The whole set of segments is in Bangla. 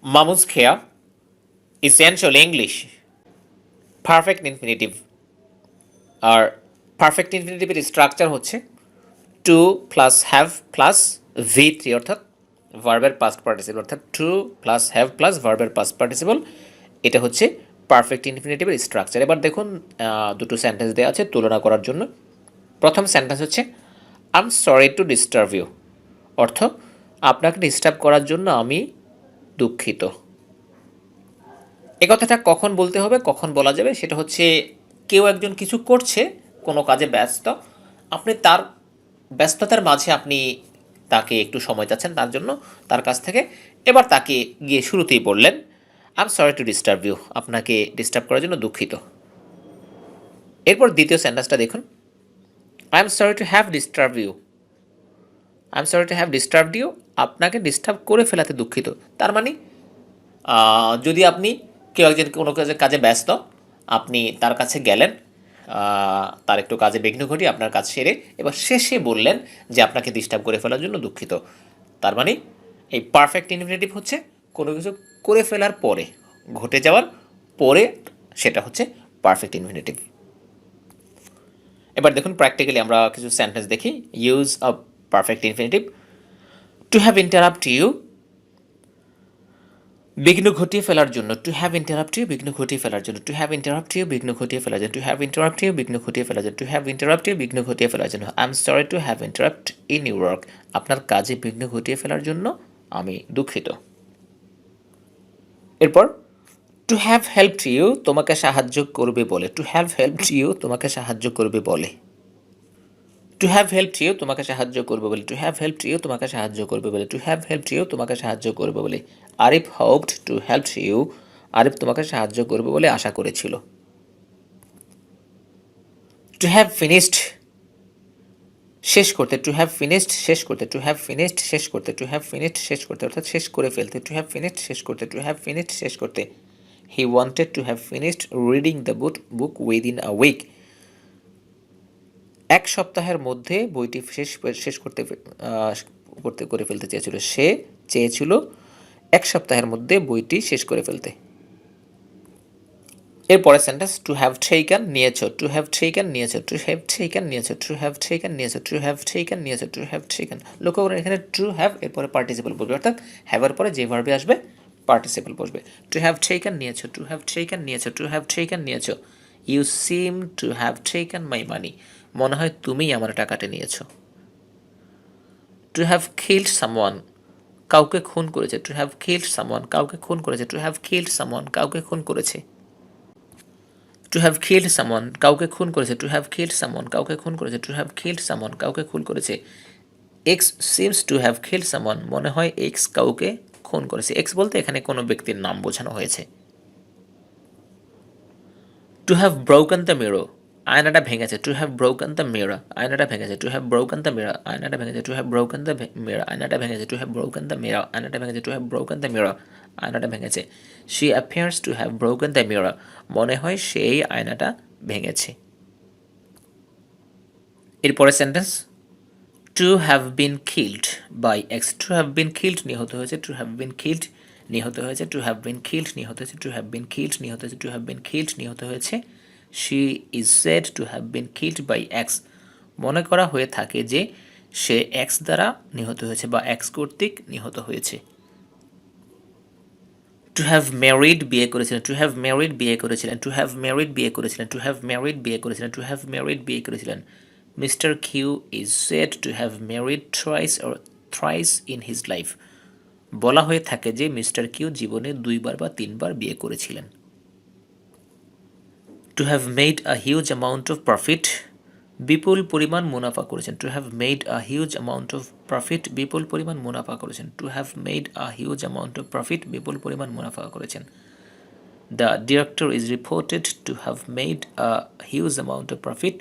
Mamuskea, essential English, perfect infinitive আর পারফেক্ট ইনফিনিটিভের স্ট্রাকচার হচ্ছে to plus have plus V three অর্থাৎ ভার্বের পাস্ট পার্টিসিপল অর্থাৎ টু প্লাস হ্যাভ প্লাস ভার্বের পাস্ট পার্টিসিপল। এটা হচ্ছে পারফেক্ট ইনফিনিটিভের স্ট্রাকচার। এবার দেখুন দুটো সেন্টেন্স দেওয়া আছে তুলনা করার জন্য। প্রথম সেন্টেন্স হচ্ছে I am sorry to disturb you, অর্থ আপনাকে ডিস্টার্ব করার জন্য আমি দুঃখিত। এ কথাটা কখন বলতে হবে, কখন বলা যাবে, সেটা হচ্ছে কেউ একজন কিছু করছে, কোনো কাজে ব্যস্ত, আপনি তার ব্যস্ততার মাঝে আপনি তাকে একটু সময় চাচ্ছেন তার জন্য তার কাছ থেকে। এবার তাকে গিয়ে শুরুতেই বললেন I am sorry to disturb you, আপনাকে ডিস্টার্ব করার জন্য দুঃখিত। এরপর দ্বিতীয় সেন্টেন্সটা দেখুন, I am sorry to have disturb you, I am sorry to have disturbed you, আপনাকে ডিস্টার্ব করে ফেলাতে দুঃখিত। তার মানে যদি আপনি কেউ একজন কোনো কাজে ব্যস্ত, আপনি তার কাছে গেলেন, তার একটু কাজে বিঘ্ন ঘটিয়ে আপনার কাজ সেরে এবার শেষে বললেন যে আপনাকে ডিস্টার্ব করে ফেলার জন্য দুঃখিত। তার মানে এই পারফেক্ট ইনফিনিটিভ হচ্ছে কোনো কিছু করে ফেলার পরে, ঘটে যাওয়ার পরে, সেটা হচ্ছে পারফেক্ট ইনফিনিটিভ। এবার দেখুন প্র্যাকটিক্যালি আমরা কিছু সেন্টেন্স দেখি। Use a perfect infinitive, to have interrupt you, বিঘ্ন ঘটিয়ে ফেলার জন্য, টু হ্যাভ ইন্টারাপ্ট ইউ, বিঘ্ন ঘটিয়ে ফেলার জন্য, টু হ্যাভ ইন্টারাপ্ট ইউ, বিঘ্ন ঘটিয়ে ফেলার জন্য, টু হ্যাভ ইন্টারাপ্ট ইউ, বিঘ্ন ঘটিয়ে ফেলার জন্য, টু হ্যাভ ইন্টারাপ্ট ইউ, বিঘ্ন ঘটিয়ে ফেলার জন্য। I am sorry to have interrupt in your work, আপনার কাজে বিঘ্ন ঘটিয়ে ফেলার জন্য আমি দুঃখিত। এরপর টু হ্যাভ হেল্পড ইউ, তোমাকে সাহায্য করবে বলে, টু হ্যাভ হেল্পড ইউ, তোমাকে সাহায্য করবে বলে, টু হ্যাভ হেল্পড ইউ, তোমাকে সাহায্য করবে বলে, টু হ্যাভ হেল্পড ইউ, তোমাকে সাহায্য করবে বলে, টু হ্যাভ হেল্পড ইউ, তোমাকে সাহায্য করবে বলে। Arif hoped to help you, Arif তোমাকে সাহায্য করবে বলে আশা করেছিল। টু হ্যাভ ফিনিশড, শেষ করতে, টু হ্যাভ ফিনিশড শেষ করতে, টু হ্যাভ ফিনিশড শেষ করতে, টু হ্যাভ ফিনিশড শেষ করতে অর্থাৎ শেষ করে ফেলতে, টু হ্যাভ ফিনিশড শেষ করতে, টু হ্যাভ ফিনিশড শেষ করতে। He wanted to have finished reading the book within a week, এক সপ্তাহের মধ্যে বইটি শেষ করতে করতে করে ফেলতে চেয়েছিল, সে চেয়েছিল এক সপ্তাহের মধ্যে বইটি শেষ করে ফেলতে। এরপরের সেন্টেন্স টু হ্যাভ টেকেন, নিয়েছো, টু হ্যাভ টেকেন নিয়েছো, টু হ্যাভ টেকেন নিয়েছো, টু হ্যাভ টেকেন নিয়েছো, টু হ্যাভ টেকেন নিয়েছো, টু হ্যাভ টেকেন। লক্ষ্য করেন এখানে টু হ্যাভ এরপরে পার্টিসিপল বসবে, অর্থাৎ হ্যাভের পরে যে ভার্বে আসবে পার্টিসিপল বসবে। টু হ্যাভ টেকেন নিয়েছো, টু হ্যাভ টেকেন নিয়েছো, টু হ্যাভ টেকেন নিয়েছো। You seem to have taken my money, মনে হয় তুমিই আমার টাকাটা নিয়েছো। টু হ্যাভ কিল্ড সামওয়ান, কাউকে খুন করেছে, টু হ্যাভ কিল্ড সামওয়ান, কাউকে খুন করেছে, টু হ্যাভ কিল্ড সামওয়ান, কাউকে খুন করেছে। টু হ্যাভ কিল্ড সামওয়ান, কাউকে খুন করেছে, টু হ্যাভ কিল্ড সামওয়ান, কাউকে খুন করেছে, টু হ্যাভ কিল্ড সামওয়ান, কাউকে খুন করেছে। X seems to have killed someone, মনে হয় এক্স কাউকে খুন করেছে। এক্স বলতে এখানে কোনো ব্যক্তির নাম বোঝানো হয়েছে। To have broken the mirror, আয়নাটা ভেঙেছে, to have broken the mirror, আয়নাটা ভেঙেছে, to have broken the mirror, আয়নাটা ভেঙেছে, to have broken the mirror, আয়নাটা ভেঙেছে, to have broken the mirror, আয়নাটা ভেঙেছে, to have broken the mirror, আয়নাটা ভেঙেছে। She appears to have broken the mirror, মনে হয় সেই আয়নাটা ভেঙেছে। এরপরের sentence to have been killed by X, to have been killed নিহত হয়েছে, টু হ্যাভ বিন কিল্ড নিহত হয়েছে, টু হ্যাভ বিন কিল্ড নিহত হয়েছে, টু হ্যাভ বিন কিল্ড নিহত হয়েছে, টু হ্যাভ বিন কিল্ড নিহত হয়েছে। She is said to have been killed by X, মনে করা হয়ে থাকে যে সে এক্স দ্বারা নিহত হয়েছে বা এক্স কর্তৃক নিহত হয়েছে। টু হ্যাভ ম্যারিড বিয়ে করেছিলেন, টু হ্যাভ ম্যারিড বিয়ে করেছিলেন, টু হ্যাভ ম্যারিড বিয়ে করেছিলেন, টু হ্যাভ ম্যারিড বিয়ে করেছিলেন, টু হ্যাভ ম্যারিড বিয়ে করেছিলেন। Mister Q is said to have married thrice or thrice in his life, বলা হয়ে থাকে যে মিস্টার কিউ জীবনে দুইবার বা তিনবার বিয়ে করেছিলেন। To have made a huge amount of profit, বিপুল পরিমাণ মুনাফা করেছেন, to have made a huge amount of profit, বিপুল পরিমাণ মুনাফা করেছেন, to have made a huge amount of profit, বিপুল পরিমাণ মুনাফা করেছেন। The director is reported to have made a huge amount of profit,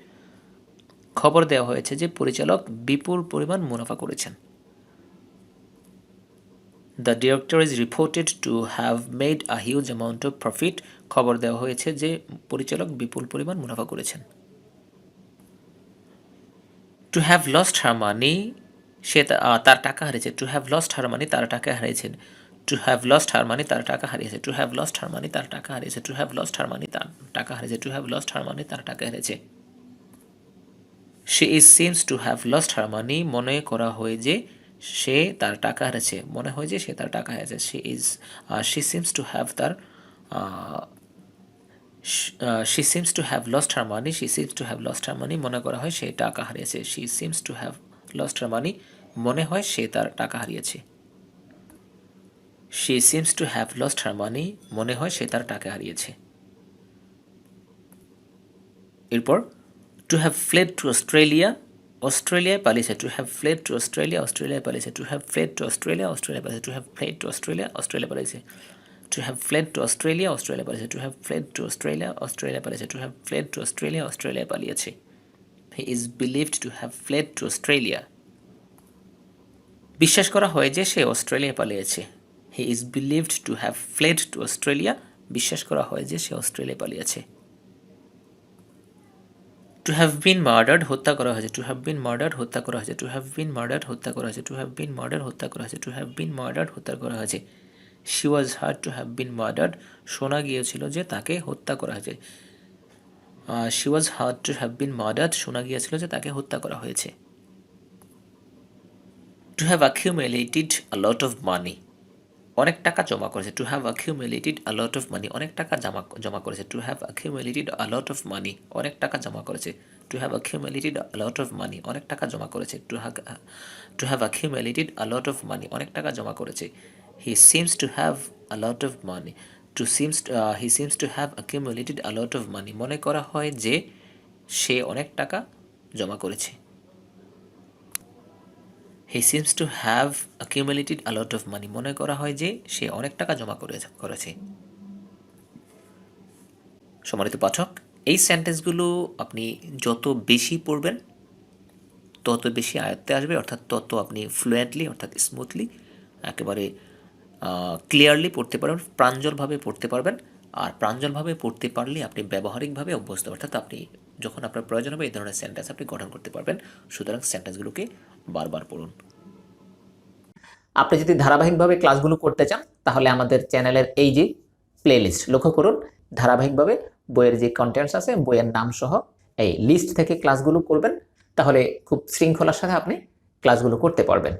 খবর দেওয়া হয়েছে যে পরিচালক বিপুল পরিমাণ মুনাফা করেছেন। The director is reported to have made a huge amount of profit, খবর দেওয়া হয়েছে যে পরিচালক বিপুল পরিমাণ মুনাফা করেছেন। টু হ্যাভ লস্ট হার মানি, সে তার টাকা হারিয়েছে, টু হ্যাভ লস্ট হার মানি, তার টাকা হারিয়েছেন। টু হ্যাভ লস্ট হার মানে তার টাকা হারিয়েছে, টু হ্যাভ লস্ট হার মানে তার টাকা হারিয়েছে, টু হ্যাভ লস্ট হার মানে তার টাকা হারিয়েছে, টু হ্যাভ লস্ট হার মানে তার টাকা হারিয়েছে। She is seems to have lost her money মনে করা হয় যে সে তার টাকা হারিয়েছে, মনে হয় যে সে তার টাকা হারিয়েছে। শি সিমস টু হ্যাভ তার she seems to have lost her money, she seems to have lost her money মনে করা হয় সে টাকা হারিয়েছে, she seems to have lost her money মনে হয় সে তার টাকা হারিয়েছে। She seems to have lost her money মনে হয় সে তার টাকা হারিয়েছে। এরপর to have fled to Australia, অস্ট্রেলিয়ায় পালিয়েছে, to have fled to Australia, অস্ট্রেলিয়ায় পালিয়েছে, to have fled to Australia, Australia পালিয়েছে, to have fled to Australia, Australia পালিয়েছে, to have fled to Australia, Australia পালিয়েছে, to have fled to Australia, Australia পালিয়েছে, to have fled to Australia, Australia পালিয়েছে। He is believed to have fled to Australia, বিশ্বাস করা হয় যে সে অস্ট্রেলিয়া পালিয়েছে। He is believed to have fled to Australia, বিশ্বাস করা হয় যে সে অস্ট্রেলিয়া পালিয়েছে। টু হ্যাভ বিন মার্ডার্ড হত্যা করা হয়েছে, টু হ্যাভ বিন মার্ডার্ড হত্যা করা হয়েছে, টু হ্যাভ বিন মার্ডার্ড হত্যা করা হয়েছে, টু হ্যাভ বিন মার্ডার হত্যা করা হয়েছে, টু হ্যাভ বিন মার্ডার্ড হত্যা করা হয়েছে। She was heard to have been murdered শোনা গিয়েছিল যে তাকে হত্যা করা হয়েছে। She was heard to have been murdered শোনা গিয়েছিল যে তাকে হত্যা করা হয়েছে। To have accumulated a lot of money অনেক টাকা জমা করেছে, to have accumulated a lot of money অনেক টাকা জমা করেছে, to have accumulated a lot of money অনেক টাকা জমা করেছে, to have accumulated a lot of money অনেক টাকা জমা করেছে, to have accumulated a lot of money অনেক টাকা জমা করেছে। He seems to have a lot of money he seems to have accumulated a lot of money মনে করা হয় যে সে অনেক টাকা জমা করেছে। He seems to have accumulated a lot of money মনে করা হয় যে সে অনেক টাকা জমা করেছে। সম্মানিত পাঠক, এই সেন্টেন্সগুলো আপনি যত বেশি পড়বেন তত বেশি আয়ত্তে আসবে, অর্থাৎ তত আপনি ফ্লুয়েন্টলি অর্থাৎ স্মুথলি একেবারে ক্লিয়ারলি পড়তে পারবেন, প্রাঞ্জলভাবে পড়তে পারবেন। আর প্রাঞ্জলভাবে পড়তে পারলে আপনি ব্যবহারিকভাবে অভ্যস্ত, অর্থাৎ আপনি যখন আপনার প্রয়োজন হবে এই ধরনের সেন্টেন্স আপনি গঠন করতে পারবেন। সুতরাং সেন্টেন্সগুলোকে বারবার পড়ুন। আপনি যদি ধারাবাহিকভাবে ক্লাসগুলো করতে চান তাহলে আমাদের চ্যানেলের এই যে প্লেলিস্ট লক্ষ্য করুন, ধারাবাহিকভাবে বইয়ের যে কন্টেন্টস আছে বইয়ের নাম সহ এই লিস্ট থেকে ক্লাসগুলো করবেন, তাহলে খুব শৃঙ্খলার সাথে আপনি ক্লাসগুলো করতে পারবেন।